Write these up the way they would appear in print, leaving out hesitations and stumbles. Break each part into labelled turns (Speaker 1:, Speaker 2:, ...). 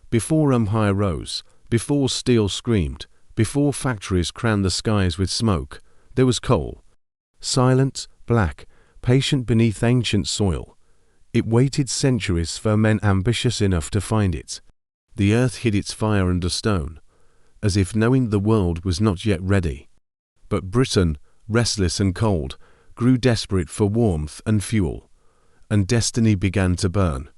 Speaker 1: Before empire rose, before steel screamed, before factories crowned the skies with smoke, there was coal. Silent, black, patient beneath ancient soil. It waited centuries for men ambitious enough to find it. The earth hid its fire under stone, as if knowing the world was not yet ready. But Britain, restless and cold, grew desperate for warmth and fuel, and destiny began to burn.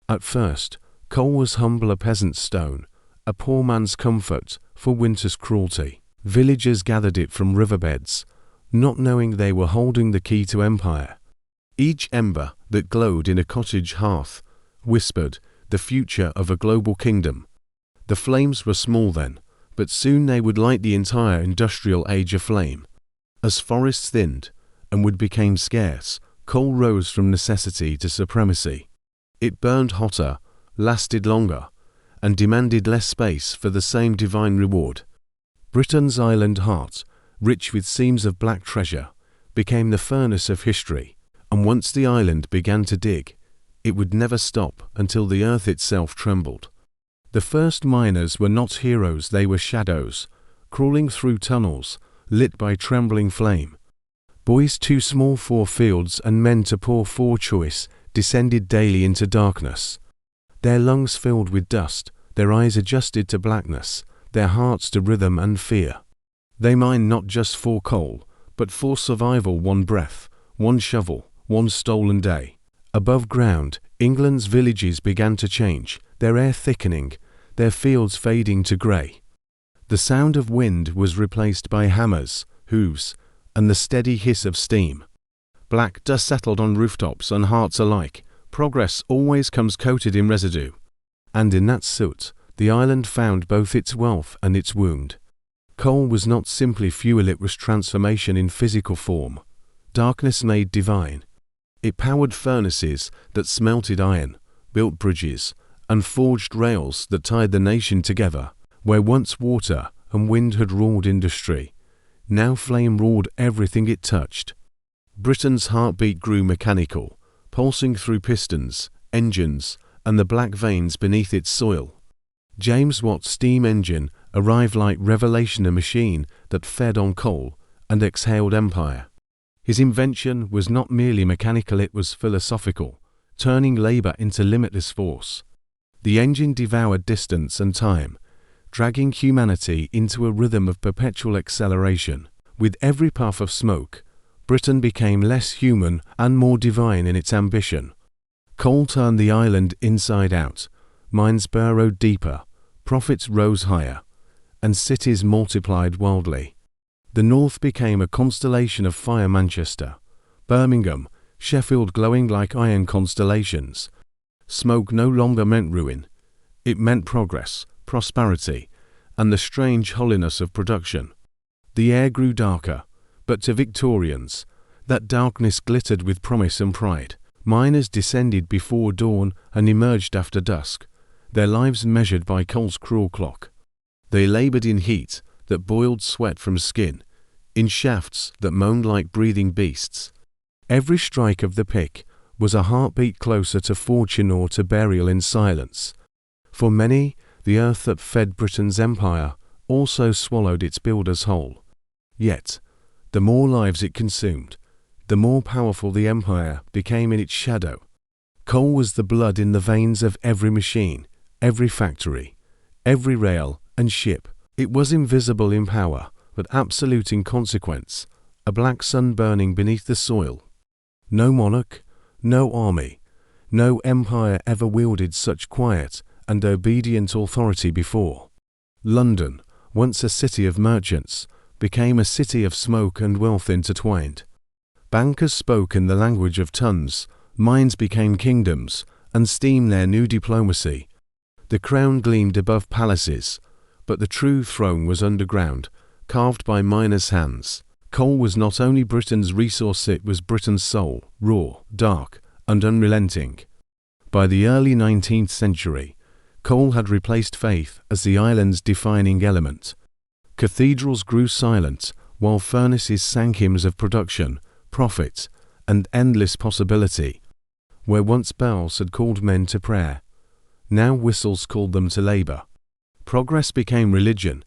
Speaker 1: At first, coal was humble a peasant's stone, a poor man's comfort for winter's cruelty. Villagers gathered it from riverbeds, not knowing they were holding the key to empire. Each ember that glowed in a cottage hearth whispered the future of a global kingdom. The flames were small then, but soon they would light the entire industrial age aflame. As forests thinned and wood became scarce, coal rose from necessity to supremacy. It burned hotter, lasted longer, and demanded less space for the same divine reward. Britain's island heart, rich with seams of black treasure, became the furnace of history, and once the island began to dig, it would never stop until the earth itself trembled. The first miners were not heroes, they were shadows, crawling through tunnels, lit by trembling flame. Boys too small for fields and men too poor for choice descended daily into darkness. Their lungs filled with dust, their eyes adjusted to blackness, their hearts to rhythm and fear. They mined not just for coal, but for survival. One breath, one shovel, one stolen day. Above ground, England's villages began to change, their air thickening, their fields fading to grey. The sound of wind was replaced by hammers, hooves, and the steady hiss of steam. Black dust settled on rooftops and hearts alike. Progress always comes coated in residue. And in that soot, the island found both its wealth and its wound. Coal was not simply fuel, it was transformation in physical form. Darkness made divine. It powered furnaces that smelted iron, built bridges, and forged rails that tied the nation together. Where once water and wind had ruled industry, now flame ruled everything it touched. Britain's heartbeat grew mechanical, pulsing through pistons, engines, and the black veins beneath its soil. James Watt's steam engine arrived like revelation, a machine that fed on coal and exhaled empire. His invention was not merely mechanical, it was philosophical, turning labor into limitless force. The engine devoured distance and time, dragging humanity into a rhythm of perpetual acceleration. With every puff of smoke, Britain became less human and more divine in its ambition. Coal turned the island inside out, mines burrowed deeper, profits rose higher, and cities multiplied wildly. The north became a constellation of fire. Manchester, Birmingham, Sheffield glowing like iron constellations. Smoke no longer meant ruin. It meant progress, prosperity, and the strange holiness of production. The air grew darker, but to Victorians, that darkness glittered with promise and pride. Miners descended before dawn and emerged after dusk, their lives measured by coal's cruel clock. They labored in heat that boiled sweat from skin, in shafts that moaned like breathing beasts. Every strike of the pick was a heartbeat closer to fortune or to burial in silence. For many, the earth that fed Britain's empire also swallowed its builders whole. Yet, the more lives it consumed, the more powerful the empire became in its shadow. Coal was the blood in the veins of every machine, every factory, every rail and ship. It was invisible in power, but absolute in consequence, a black sun burning beneath the soil. No monarch, no army, no empire ever wielded such quiet and obedient authority before. London, once a city of merchants, became a city of smoke and wealth intertwined. Bankers spoke in the language of tons, mines became kingdoms, and steam their new diplomacy. The crown gleamed above palaces, but the true throne was underground, carved by miners' hands. Coal was not only Britain's resource, it was Britain's soul, raw, dark, and unrelenting. By the early 19th century, coal had replaced faith as the island's defining element. Cathedrals grew silent, while furnaces sang hymns of production, profit, and endless possibility. Where once bells had called men to prayer, Now whistles called them to labor. Progress became religion,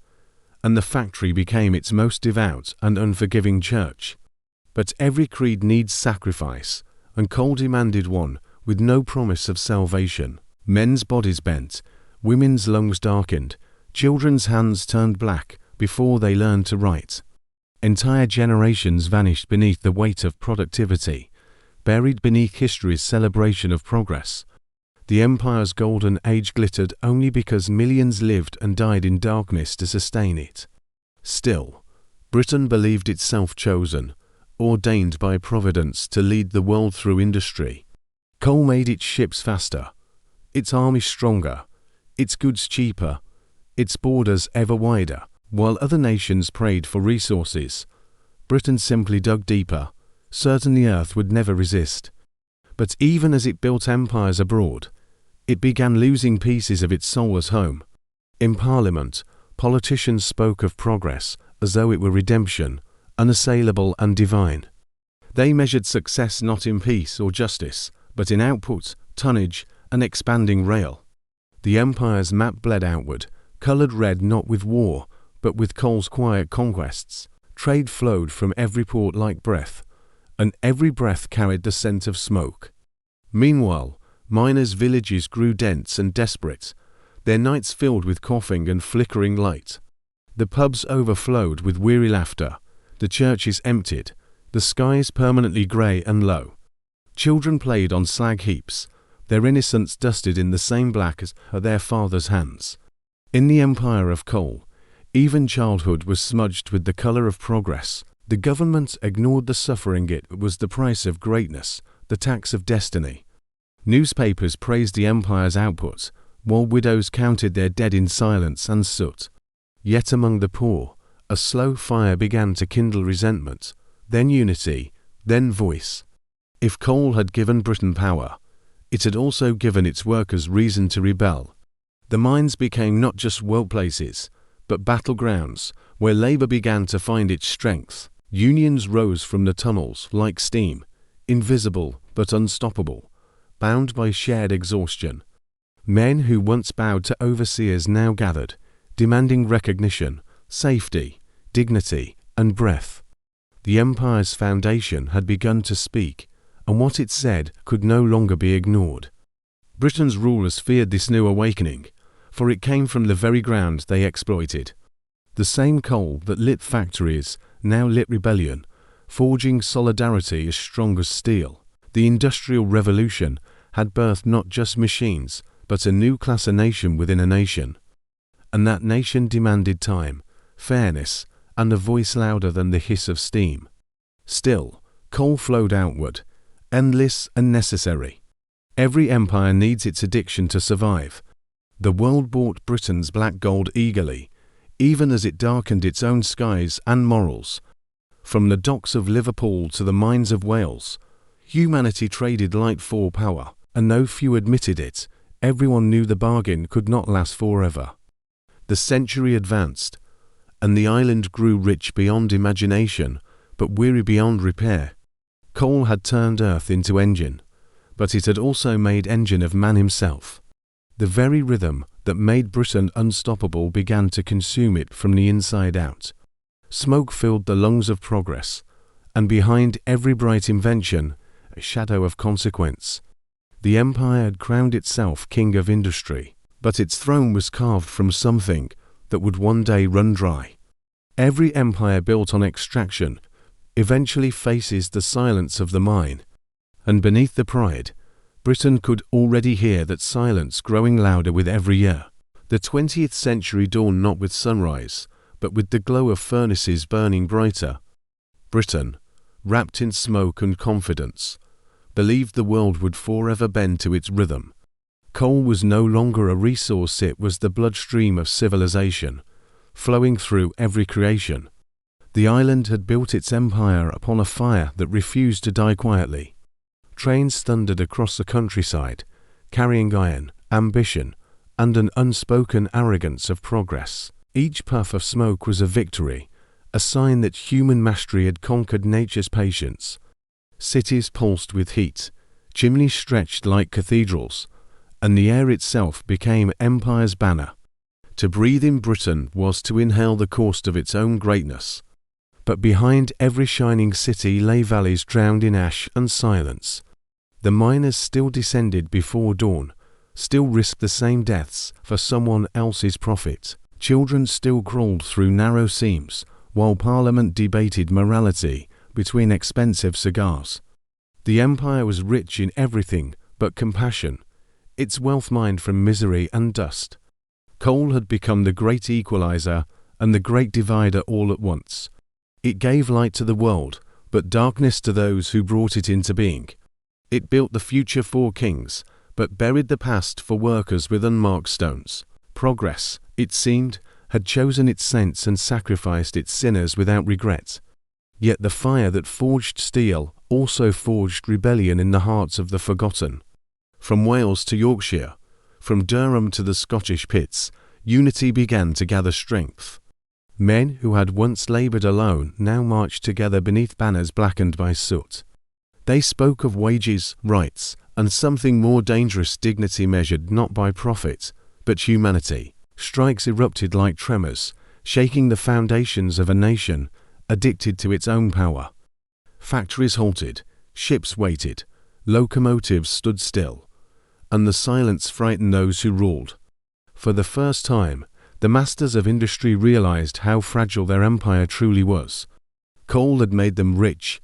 Speaker 1: and the factory became its most devout and unforgiving church. But every creed needs sacrifice, and Cole demanded one with no promise of salvation. Men's bodies bent, women's lungs darkened, children's hands turned black before they learned to write. Entire generations vanished beneath the weight of productivity, buried beneath history's celebration of progress. The empire's golden age glittered only because millions lived and died in darkness to sustain it. Still, Britain believed itself chosen, ordained by Providence to lead the world through industry. Coal made its ships faster, its army stronger, its goods cheaper, its borders ever wider. While other nations prayed for resources, Britain simply dug deeper, certain the earth would never resist. But even as it built empires abroad, it began losing pieces of its soul as home. In Parliament, politicians spoke of progress as though it were redemption, unassailable and divine. They measured success not in peace or justice, but in output, tonnage, and expanding rail. The empire's map bled outward, coloured red not with war, but with Cole's quiet conquests. Trade flowed from every port like breath, and every breath carried the scent of smoke. Meanwhile, miners' villages grew dense and desperate, their nights filled with coughing and flickering light. The pubs overflowed with weary laughter, the churches emptied, the skies permanently grey and low. Children played on slag heaps, their innocence dusted in the same black as their fathers' hands. In the empire of Cole, even childhood was smudged with the colour of progress. The government ignored the suffering it was the price of greatness, the tax of destiny. Newspapers praised the empire's output, while widows counted their dead in silence and soot. Yet among the poor, a slow fire began to kindle resentment, then unity, then voice. If Cole had given Britain power, it had also given its workers reason to rebel. The mines became not just workplaces, but battlegrounds where labour began to find its strength. Unions rose from the tunnels like steam, invisible but unstoppable, bound by shared exhaustion. Men who once bowed to overseers now gathered, demanding recognition, safety, dignity, and breath. The empire's foundation had begun to speak, and what it said could no longer be ignored. Britain's rulers feared this new awakening, for it came from the very ground they exploited. The same coal that lit factories now lit rebellion, forging solidarity as strong as steel. The Industrial Revolution had birthed not just machines, but a new class of nation within a nation. And that nation demanded time, fairness, and a voice louder than the hiss of steam. Still, coal flowed outward, endless and necessary. Every empire needs its addiction to survive. The world bought Britain's black gold eagerly, even as it darkened its own skies and morals. From the docks of Liverpool to the mines of Wales, humanity traded light for power, and though few admitted it, everyone knew the bargain could not last forever. The century advanced, and the island grew rich beyond imagination, but weary beyond repair. Coal had turned earth into engine, but it had also made engine of man himself. The very rhythm that made Britain unstoppable began to consume it from the inside out. Smoke filled the lungs of progress, and behind every bright invention, a shadow of consequence. The empire had crowned itself king of industry, but its throne was carved from something that would one day run dry. Every empire built on extraction eventually faces the silence of the mine, and beneath the pride, Britain could already hear that silence growing louder with every year. The 20th century dawned not with sunrise, but with the glow of furnaces burning brighter. Britain, wrapped in smoke and confidence, believed the world would forever bend to its rhythm. Coal was no longer a resource, it was the bloodstream of civilization, flowing through every creation. The island had built its empire upon a fire that refused to die quietly. Trains thundered across the countryside, carrying iron, ambition, and an unspoken arrogance of progress. Each puff of smoke was a victory, a sign that human mastery had conquered nature's patience. Cities pulsed with heat, chimneys stretched like cathedrals, and the air itself became empire's banner. To breathe in Britain was to inhale the cost of its own greatness. But behind every shining city lay valleys drowned in ash and silence. The miners still descended before dawn, still risked the same deaths for someone else's profit. Children still crawled through narrow seams, while Parliament debated morality between expensive cigars. The empire was rich in everything but compassion, its wealth mined from misery and dust. Coal had become the great equalizer and the great divider all at once. It gave light to the world, but darkness to those who brought it into being. It built the future for kings, but buried the past for workers with unmarked stones. Progress, it seemed, had chosen its saints and sacrificed its sinners without regret. Yet the fire that forged steel also forged rebellion in the hearts of the forgotten. From Wales to Yorkshire, from Durham to the Scottish pits, unity began to gather strength. Men who had once laboured alone now marched together beneath banners blackened by soot. They spoke of wages, rights, and something more dangerous, dignity measured not by profit, but humanity. Strikes erupted like tremors, shaking the foundations of a nation addicted to its own power. Factories halted, ships waited, locomotives stood still, and the silence frightened those who ruled. For the first time, the masters of industry realized how fragile their empire truly was. Coal had made them rich,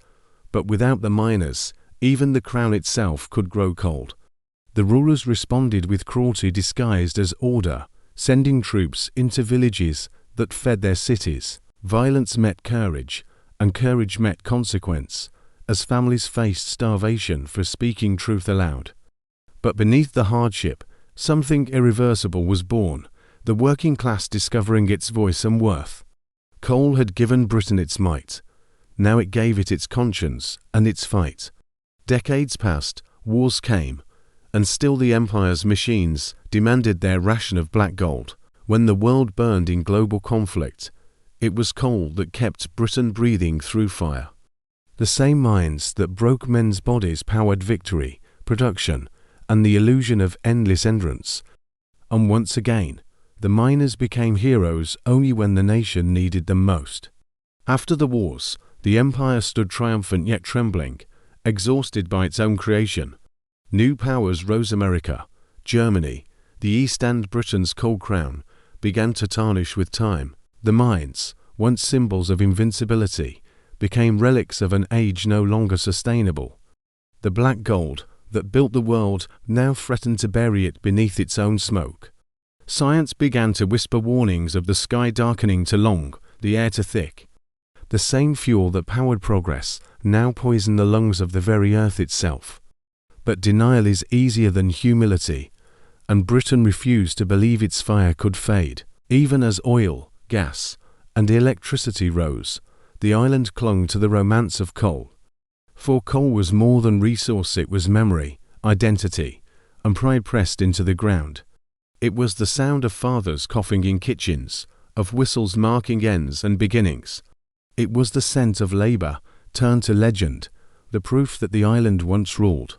Speaker 1: but without the miners, even the crown itself could grow cold. The rulers responded with cruelty disguised as order, sending troops into villages that fed their cities. Violence met courage, and courage met consequence, as families faced starvation for speaking truth aloud. But beneath the hardship, something irreversible was born, the working class discovering its voice and worth. Coal had given Britain its might. Now it gave it its conscience and its fight. Decades passed, wars came, and still the empire's machines demanded their ration of black gold. When the world burned in global conflict, it was coal that kept Britain breathing through fire. The same mines that broke men's bodies powered victory, production, and the illusion of endless endurance. And once again, the miners became heroes only when the nation needed them most. After the wars, the empire stood triumphant yet trembling, exhausted by its own creation. New powers rose. America, Germany, the East, and Britain's cold crown began to tarnish with time. The mines, once symbols of invincibility, became relics of an age no longer sustainable. The black gold that built the world now threatened to bury it beneath its own smoke. Science began to whisper warnings of the sky darkening to long, the air to thick. The same fuel that powered progress now poisoned the lungs of the very earth itself. But denial is easier than humility, and Britain refused to believe its fire could fade. Even as oil, gas, and electricity rose, the island clung to the romance of coal. For coal was more than resource, it was memory, identity, and pride pressed into the ground. It was the sound of fathers coughing in kitchens, of whistles marking ends and beginnings. It was the scent of labour turned to legend, the proof that the island once ruled.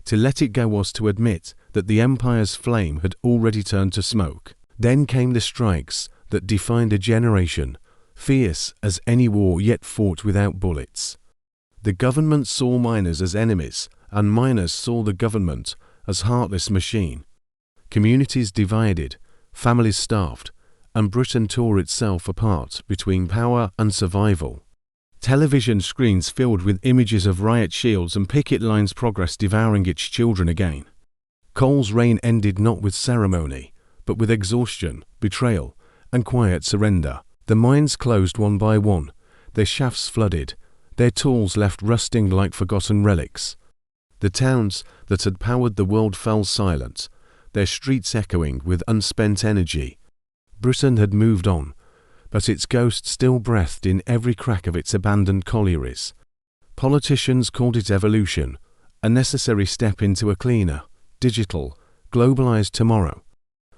Speaker 1: To let it go was to admit that the empire's flame had already turned to smoke. Then came the strikes that defined a generation, fierce as any war yet fought without bullets. The government saw miners as enemies, and miners saw the government as heartless machine. Communities divided, families starved, and Britain tore itself apart between power and survival. Television screens filled with images of riot shields and picket lines, progress devouring its children again. Coal's reign ended not with ceremony, but with exhaustion, betrayal, and quiet surrender. The mines closed one by one, their shafts flooded, their tools left rusting like forgotten relics. The towns that had powered the world fell silent, their streets echoing with unspent energy. Britain had moved on, but its ghost still breathed in every crack of its abandoned collieries. Politicians called it evolution, a necessary step into a cleaner, digital, globalized tomorrow.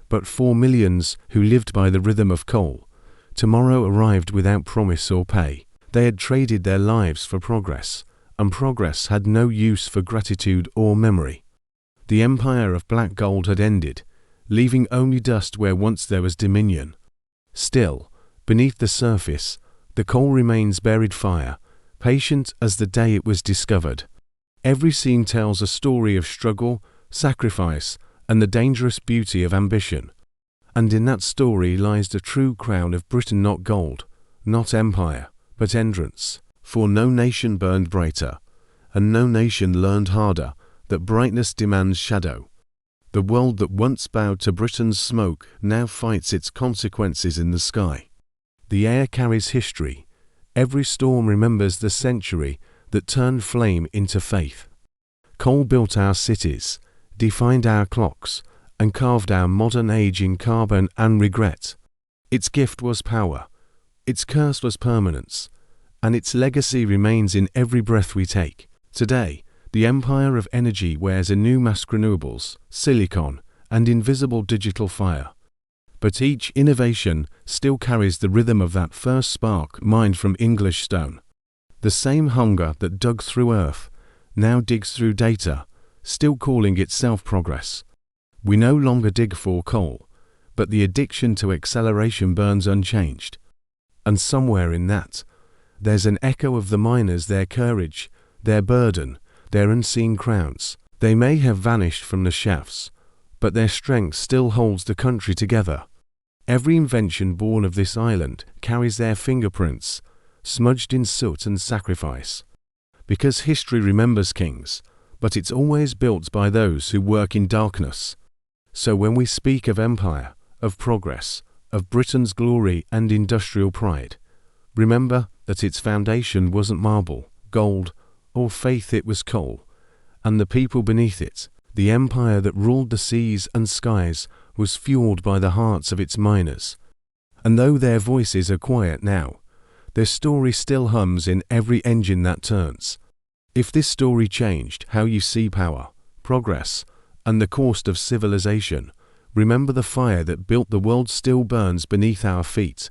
Speaker 1: But for millions who lived by the rhythm of coal, tomorrow arrived without promise or pay. They had traded their lives for progress, and progress had no use for gratitude or memory. The empire of black gold had ended, leaving only dust where once there was dominion. Still, beneath the surface, the coal remains buried fire, patient as the day it was discovered. Every scene tells a story of struggle, sacrifice, and the dangerous beauty of ambition. And in that story lies the true crown of Britain, not gold, not empire, but endurance. For no nation burned brighter, and no nation learned harder, that brightness demands shadow. The world that once bowed to Britain's smoke now fights its consequences in the sky. The air carries history. Every storm remembers the century that turned flame into faith. Coal built our cities, defined our clocks, and carved our modern age in carbon and regret. Its gift was power, its curse was permanence, and its legacy remains in every breath we take. Today, the empire of energy wears a new mask: renewables, silicon, and invisible digital fire. But each innovation still carries the rhythm of that first spark mined from English stone. The same hunger that dug through earth now digs through data, still calling itself progress. We no longer dig for coal, but the addiction to acceleration burns unchanged. And somewhere in that, there's an echo of the miners, their courage, their burden, their unseen crowns. They may have vanished from the shafts, but their strength still holds the country together. Every invention born of this island carries their fingerprints, smudged in soot and sacrifice. Because history remembers kings, but it's always built by those who work in darkness. So when we speak of empire, of progress, of Britain's glory and industrial pride, remember that its foundation wasn't marble, gold, or faith, it was coal, and the people beneath it. The empire that ruled the seas and skies was fueled by the hearts of its miners. And though their voices are quiet now, their story still hums in every engine that turns. If this story changed how you see power, progress, and the cost of civilization, remember the fire that built the world still burns beneath our feet,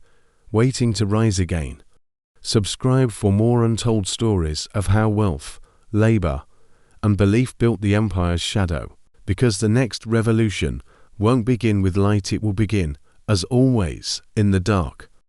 Speaker 1: waiting to rise again. Subscribe for more untold stories of how wealth, labor, and belief built the empire's shadow, because the next revolution won't begin with light, it will begin, as always, in the dark.